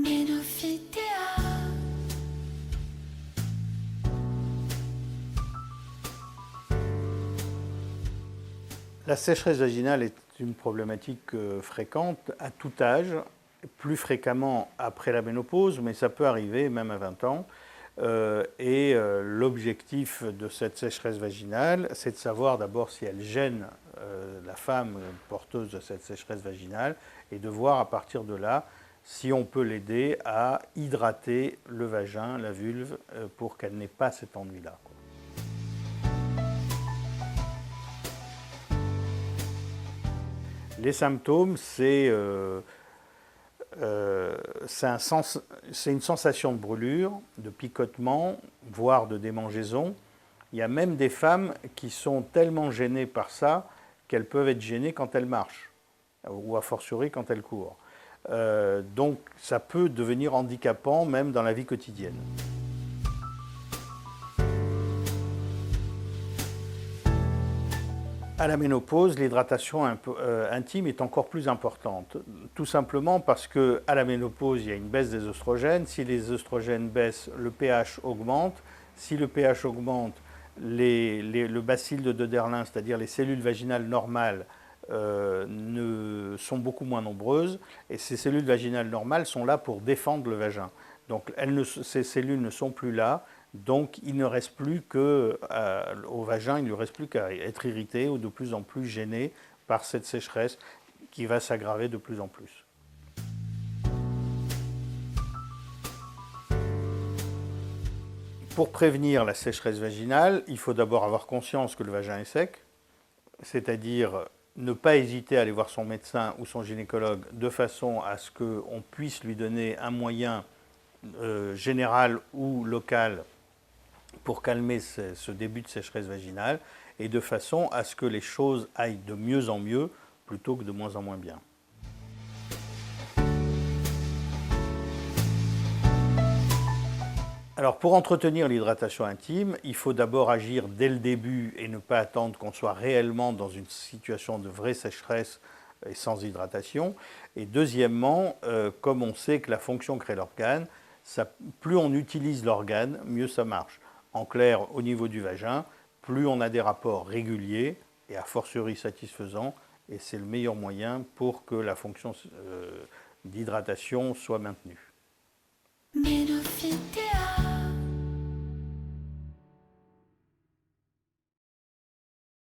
Ménophytéa. La sécheresse vaginale est une problématique fréquente à tout âge, plus fréquemment après la ménopause, mais ça peut arriver même à 20 ans. L'objectif de cette sécheresse vaginale, c'est de savoir d'abord si elle gêne la femme porteuse de cette sécheresse vaginale et de voir à partir de là si on peut l'aider à hydrater le vagin, la vulve, pour qu'elle n'ait pas cet ennui-là. Les symptômes, c'est une sensation de brûlure, de picotement, voire de démangeaison. Il y a même des femmes qui sont tellement gênées par ça qu'elles peuvent être gênées quand elles marchent, ou a fortiori quand elles courent. Donc ça peut devenir handicapant même dans la vie quotidienne. À la ménopause, l'hydratation intime est encore plus importante. Tout simplement parce qu'à la ménopause, il y a une baisse des œstrogènes. Si les œstrogènes baissent, le pH augmente. Si le pH augmente, le bacille de Döderlin, c'est-à-dire les cellules vaginales normales, sont beaucoup moins nombreuses. Et ces cellules vaginales normales sont là pour défendre le vagin. Donc ces cellules ne sont plus là. Donc il ne reste plus au vagin, il ne lui reste plus qu'à être irrité ou de plus en plus gêné par cette sécheresse qui va s'aggraver de plus en plus. Pour prévenir la sécheresse vaginale, il faut d'abord avoir conscience que le vagin est sec, c'est-à-dire ne pas hésiter à aller voir son médecin ou son gynécologue de façon à ce qu'on puisse lui donner un moyen général ou local pour calmer ce début de sécheresse vaginale et de façon à ce que les choses aillent de mieux en mieux plutôt que de moins en moins bien. Alors pour entretenir l'hydratation intime, il faut d'abord agir dès le début et ne pas attendre qu'on soit réellement dans une situation de vraie sécheresse et sans hydratation. Et deuxièmement, comme on sait que la fonction crée l'organe, plus on utilise l'organe, mieux ça marche. En clair, au niveau du vagin, plus on a des rapports réguliers et a fortiori satisfaisants, et c'est le meilleur moyen pour que la fonction d'hydratation soit maintenue. Ménophytéa.